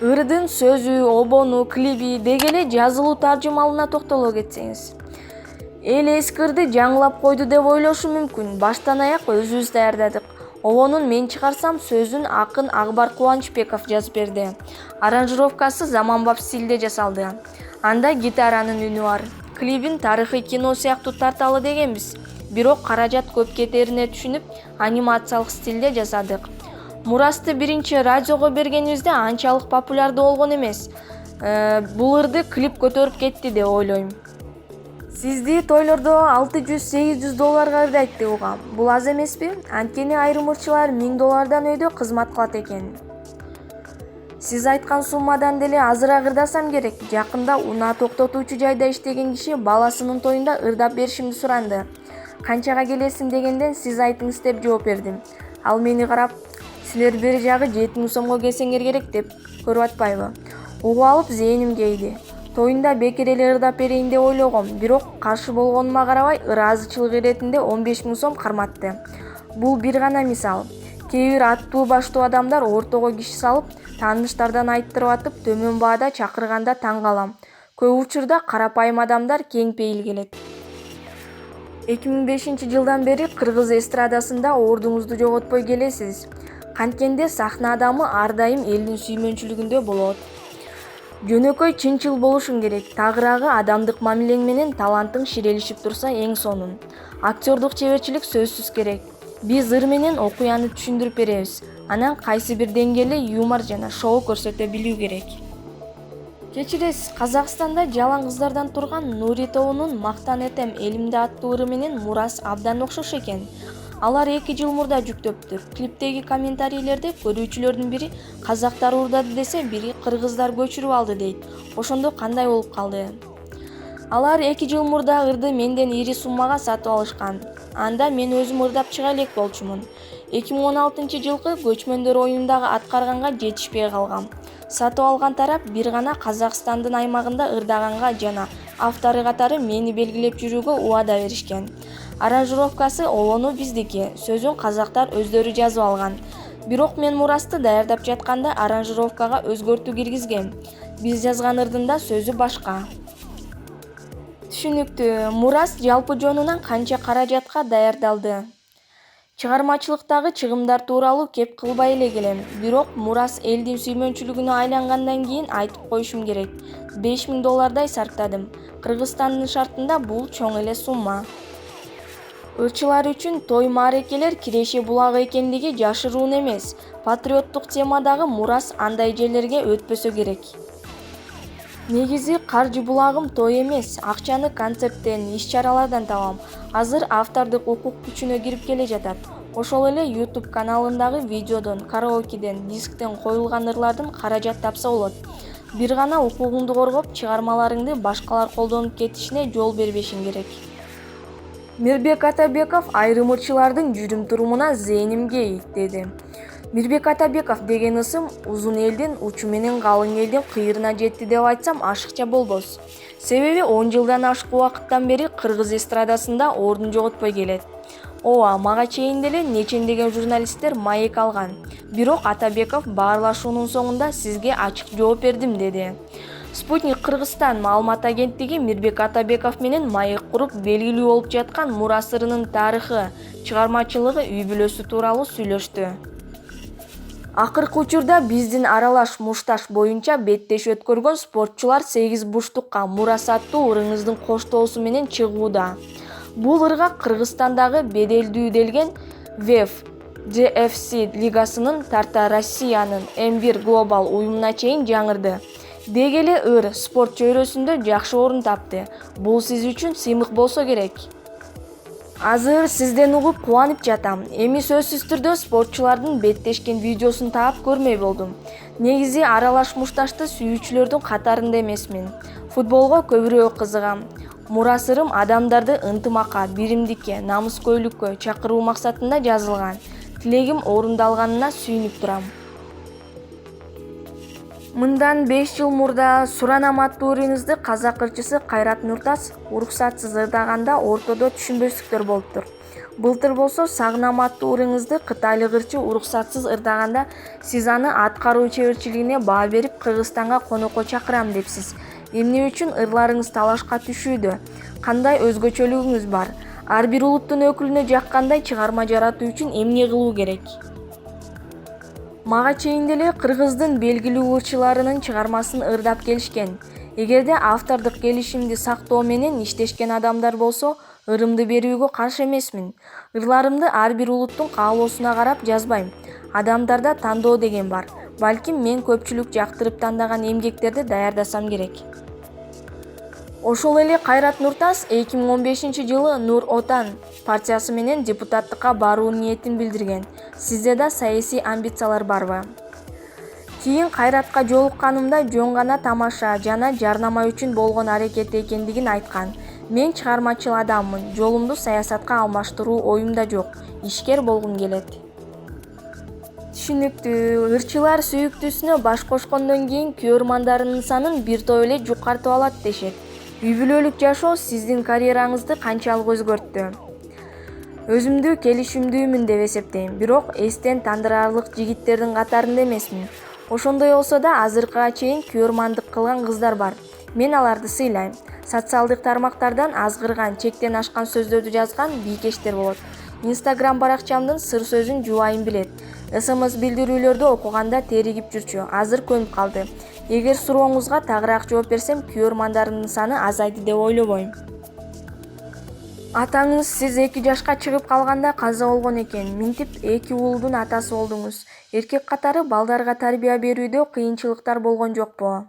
Ырдын сөзү, обону, клиби деги эле жазылуу таржымалына токтоло кетсеңиз. Эл эски ырды жаңылап койду деп ойлошу мүмкүн. Баштан аяк өзүбүз даярдадык. Обонун мен чыгарсам сөзүн акын Акбар Кубанычбеков жазып берди. Аранжировкасы заманбап стилде жасалды. Анда гитаранын үнү бар. Клибин тарыхый кино сыяктуу тарталы дегенбиз. Бирок каражат көп кетерине түшүнүп, анимациялык стилде жасадык. Мурасты биринчи радиого бергенибизде анчалык популярдуу болгон эмес. Бул ырды клип көтөрүп кетти деп ойлойм. Сизди тойлордо $600–800 ырдайт деп угам. Бул аз эмеспи? Анткени айрым ырчылар $1000 өйдө кызмат кылат экен. Сиз айткан суммадан деле азыраак ырдасам керек. Жакында унаа токтотуучу жайда иштеген киши баласынын тоюнда ырдап беришимди суранды. Канчага келесиң дегенден сиз айтыңыз деп жооп бердим. Ал мени карап, силер бери жагы 7000 сомго келсеңер керек деп көрүп атпайбы? Угуп алып зээним кейди. Тоюнда бекер эле ырдап берейин деп ойлогом, бирок каршы болгонума карабай ыраазычылык иретинде 15 000 сом карматты. Бул бир гана мисал. Кээ бир аттуу баштуу адамдар ортого киши салып, тааныштардан айттырып атып, төмөн баада чакырганда таң калам. Көп учурда карапайым адамдар кең пейил келет. 2005-жылдан бери кыргыз эстрадасында ордуңузду жоготпой келесиз. Канткенде сахна адамы ар дайым элдин сүймөнчүлүгүндө болот. Жөнөкөй чынчыл болушуң керек. Тагыраагы адамдык мамилең менен талантың ширелишип турса эң сонун. Актёрдук чеберчилик сөзсүз керек. Биз ыр менен окуяны түшүндүрүп беребиз. Анан кайсы бир деңгээлде юмор жана шоу көрсөтө билүү керек. Кечиресиз, Казакстанда жалаң кыздардан турган Нури тобунун «Мактан этем элимде» аттуу ыры менен Мурас абдан окшош экен. Алар 2 жыл мурда жүктөптүр. Клиптеги комментарийлерде көрүүчүлөрдүн бири казактар урдады десе, бири кыргыздар көчүрүп алды дейт. Ошондо кандай болуп калды? Алар 2 жыл мурда ырды менден ири суммага сатып алышкан. Анда мен өзүм ырдап чыга элек болчумун. 2016-жылкы көчмөндөр оюнундагы аткарганга жетишпей калгам. Сатып алган тарап бир гана Казакстандын аймагында ырдаганга жана автору катары мени белгилеп жүрүүгө убада беришкен. Аранжировкасы обону биздики, сөзүн казактар өздөрү жазып алган. Бирок мен Мурасты даярдап жатканда аранжировкага өзгөртүү киргизгем. Биз жазган ырдында сөзү башка. Түшүнүктүү. Мурас жалпы жонунан канча каражатка даярдалды? Чыгармачылыктагы чыгымдар тууралуу кеп кылбай эле келем. Бирок Мурас элдин сүймөнчүлүгүнө айлангандан кийин айтып коюшум керек. $5000 сарптадым. Кыргызстандын шартында бул чоң эле сумма. Ырчылар үчүн той маарекелер киреше булагы экендиги жашыруун эмес. Патриоттук темадагы Мурас андай жерлерге өтпөсө керек. Негизи каржы булагым той эмес, акчаны концерттен, иш-чаралардан табам. Азыр автордук укук күчүнө кирип келе жатат. Ошол эле YouTube каналындагы видеодон, караокеден, дисктен коюлган ырлардан каражат тапса болот. Бир гана укугуңду коргоп, чыгармаларыңды башкалар колдонуп кетишине жол бербешиң керек. Мирбек Атабеков айрым ырчылардын жүрүм-турумуна зээним кей, деди. Мирбек Атабеков деген ысым узун элдин учу менен калың элдин кыйырына жетти деп айтсам ашыкча болбос. Себеби 10 жылдан ашык убакыттан бери кыргыз эстрадасында ордун жоготпой келет. Ооба, мага чейин деле нечендеген журналисттер маек алган. Бирок Атабеков баарлашуунун соңунда сизге ачык жооп бердим, деди. Спутник Кыргызстан маалымат агенттиги Мирбек Атабеков менен маек куруп белгилүү болуп жаткан Мурас ырынын тарыхы, чыгармачылыгы, үй-бүлөсү тууралуу сүйлөштү. Акыркы учурда биздин аралаш мушташ боюнча беттеш өткөргөн спортчулар 8 буштукка Мурас аттуу ырыңыздын коштоосу менен чыгууда. Бул ырга Кыргызстандагы беделдүү делген ВЭФ GFC лигасынын тарта Россиянын M1 Global уюмуна чейин жаңырды. Деги эле ыр спорт чөйрөсүндө жакшы орун тапты. Бул сиз үчүн сыймык болсо керек. Азыр сизден угуп кубанып жатам. Эми сөзсүз түрдө спортчулардын беттешкен видеосун таап көрмөй болдум. Негизи аралаш мушташты сүйүүчүлөрдүн катарында эмесмин. Футболго көбүрөөк кызыгам. Мурас ырым адамдарды ынтымакка, биримдикке, намыскөйлүккө чакыруу максатында жазылган. Тилегим орундалганына сүйүнүп турам. Мындан 5 жыл мурда Суранам аттуу ырыңызды казак ырчысы Кайрат Нуртас уруксатсыз ырдаганда ортодо түшүнбөстүктөр болуптур. Былтыр болсо Сагынам аттуу ырыңызды кытайлык ырчы уруксатсыз ырдаганда сиз аны аткаруу чеберчилигине баа берип Кыргызстанга конокко чакырам депсиз. Эмне үчүн ырларыңыз талашка түшүүдө? Кандай өзгөчөлүгүңүз бар? Ар бир улуттун өкүлүнө жаккандай чыгарма жаратуу үчүн эмне кылуу керек? Мага чейин деле кыргыздын белгилүү ырчыларынын чыгармасын ырдап келишкен. Эгерде автордук келишимди сактоо менен иштешкен адамдар болсо, ырымды берүүгө каршы эмесмин. Ырларымды ар бир улуттун каалоосуна карап жазбайм. Адамдарда тандоо деген бар. Балким мен көпчүлүк жактырып тандаган эмгектерди даярдасам керек. Ошол эле Кайрат Нуртас 2015-жылы Нур Отан партиясы менен депутаттыкка баруу ниетин билдирген. Сизде да саясий амбициялар барбы? Кийин Кайратка жолукканымда жөн гана тамаша жана жарнама үчүн болгон аракет экендигин айткан. Мен чыгармачыл адаммын. Жолумду саясатка алмаштыруу оюмда жок. Ишкер болгум келет. Түшүнүктүү. Ырчылар сүйүктүүсүнө баш кошкондон кийин көрөрмандарынын санын бир топ эле жукартып алат дешет. Үй бүлөлүк жашоо сиздин карьераңызды канчалык өзгөрттү? Өзүмдү келишимдүүмүн деп эсептейм, бирок эстен тандырарлык жигиттердин катарында эмесмин. Ошондой болсо да азыркыга чейин көрөрмандык кылган кыздар бар. Мен аларды сыйлайм. Социалдык тармактардан азгырган, чектен ашкан сөздөрдү жазган бийкештер болот. Инстаграм баракчамдын сыр сөзүн жубайын билет. СМС билдирүүлөрдү окуганда теригип жүрчү. Азыр көнүп калды. Эгер сурооңузга тагыраак жооп берсем, көрөрмандарымдын саны азайды деп ойлобойм. Атаңыз сиз 2 жашка чыгып калганда каза болгон экен. Минтип 2 уулдун атасы болдуңуз. Эркек катары балдарга тарбия берүүдө кыйынчылыктар болгон жокпу?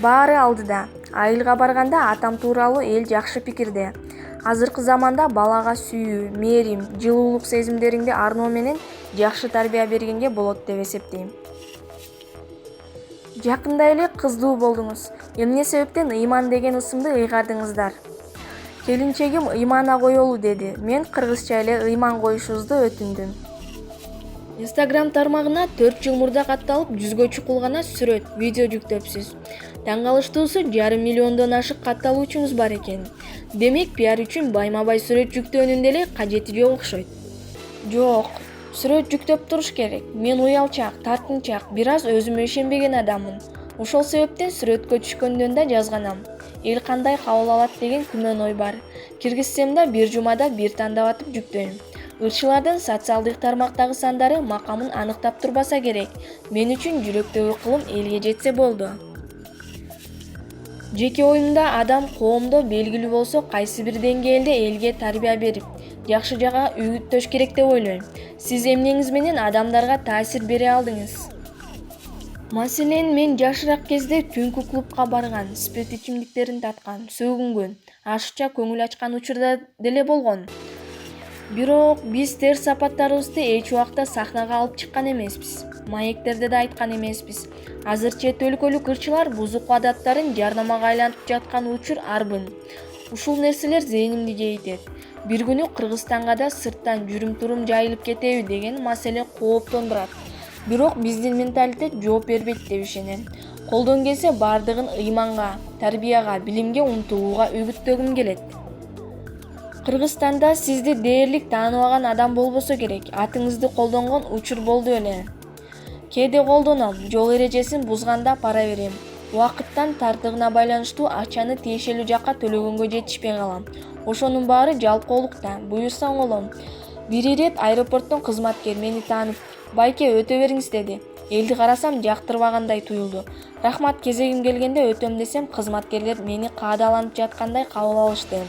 Баары алдыда. Айылга барганда атам тууралуу эл жакшы пикирде. Азыркы заманда балага сүйүү, мээрим, жылуулук сезимдериңди арноо менен жакшы тарбия бергенге болот деп эсептейм. Жакында эле кыздуу болдуңуз. Эмне себептен Ыйман деген ысымды ыйгардыңыздар? Келинчегим Ыймана коелу деди. Мен кыргызча эле Ыйман коюшуңузду өтүндүм. Instagram тармагына 4 жыл мурда катталып 100гө чукул гана сүрөт, видео жүктөпсүз. Таң калыштуусу 1,5 миллиондон ашык катталуучуңуз бар экен. Демек, пиар үчүн байма-бай сүрөт жүктөөнүн деле кажети жок окшойт. Жок, сүрөт жүктөп туруш керек. Мен уялчак, тартынчак, бир аз өзүмө ишенбеген адаммын. Ошол себептен сүрөткө түшкөндөн да жазганам. Эл кандай кабыл алат деген күмөн ой бар. Киргизсем да бир жумада бир тандап атып жүктөйм. Ырчылардын социалдык тармактагы сандары макамын аныктап турбаса керек. Мен үчүн жүрөктөгү кылым элге жетсе болду. Жеке оюмда адам коомдо белгилүү болсо, кайсы бир деңгээлде элге тарбия берип, жакшы жага үгүттөш керек деп ойлойм. Сиз эмнеңиз менен адамдарга таасир бере алдыңыз? Маселен, мен жашыраак кезде түнкү клубка барган, спирт ичимдиктерин таткан, сөгүнгөн, ашыкча көңүл ачкан учурда деле болгон. Бирок биз терс сапаттарыбызды эч убакта сахнага алып чыккан эмеспиз. Маектерде да айткан эмеспиз. Азыр чет өлкөлүк ырчылар бузук адаттарын жарнамага айлантып жаткан учур арбын. Ушул нерселер зээнимди жейтет. Бир күнү Кыргызстанга да сырттан жүрүм-турум жайылып кетеби деген маселе кооптондурат. Бирок биздин менталитет жооп бербейт деп ишенем. Колдон келсе бардыгын ыйманга, тарбияга, билимге умтулууга үгүттөгүм келет. Кыргызстанда сизди дээрлик тааныбаган адам болбосо керек. Атыңызды колдонгон учур болду эле. Кээде колдоном, жол эрежесин бузганда пара берем. Убакыттан тартыгына байланыштуу акчаны тиешелүү жакка төлөгөнгө жетишпей калам. Ошонун баары жалкоолукта. Буюрсаң олом. Бир ирет аэропорттон кызматкер мени таанып, "Байке, өтө бериңиз" деди. Элди карасам жактырбагандай туюлду. Рахмат, кезегим келгенде өтөм десем, кызматкерлер мени каадаланып жаткандай кабыл алышты.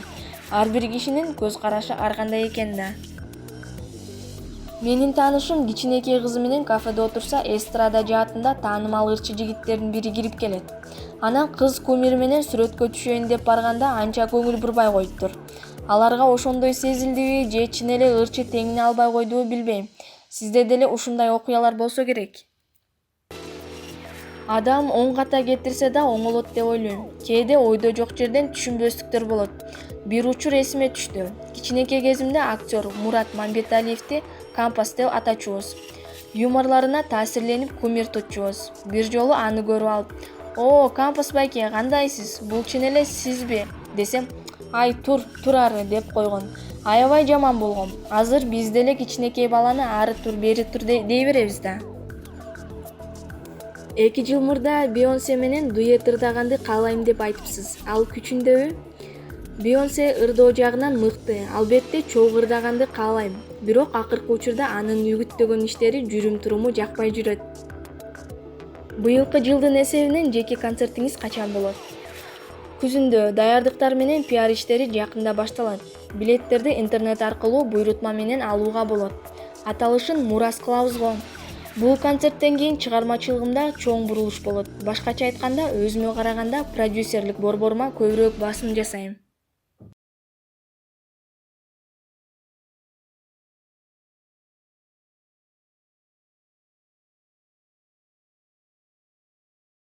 Ар бир кишинин көз карашы ар кандай экен да. Менин таанышым кичинекей кызы менен кафеде отурса, эстрада жаатында таанымал ырчы жигиттердин бири кирип келет. Анан кыз кумири менен сүрөткө түшөйүн деп барганда анча көңүл бурбай коюптур. Аларга ошондой сезилдиби же чын эле ырчы теңине албай койдубу билбейм. Сизде деле ушундай окуялар болсо керек. Адам оң ката кетирсе да оңолот деп ойлойм. Кээде ойдо жок жерден түшүнбөстүктөр болот. Бир учур эсиме түштү. Кичинекей кезимде актер Мурат Мамбеталиевди Кампас деп атачубуз. Юморларына таасирленип кумир тутчубуз. Бир жолу аны көрүп алып, "О, Кампас байке, кандайсыз? Бул чын эле сизби?" десем, "Ай, тур ары" деп койгон. Аябай жаман болгом. Азыр биз деле кичинекей баланы ары тур бери тур дей беребиз да. 2 жыл мурда Бейонсе менен дуэт ырдаганды каалайм деп айтыпсыз. Ал күчүндөбү? Бейонсе ырдоо жагынан мыкты, албетте чогуу ырдаганды каалайм. Бирок акыркы учурда анын үгүттөгөн иштери жүрүм-туруму жакпай жүрөт. Быйылкы жылдын эсебинен жеке концертиңиз качан болот? Күзүндө даярдыктар менен пиар иштери жакында башталат. Билеттерди интернет аркылуу буйрутма менен алууга болот. Аталышын мурас кылабыз го. Бул концерттен кийин чыгармачылыгымда чоң бурулуш болот. Башкача айтканда, өзүмө караганда продюсерлик борборума көбүрөөк басым жасайм.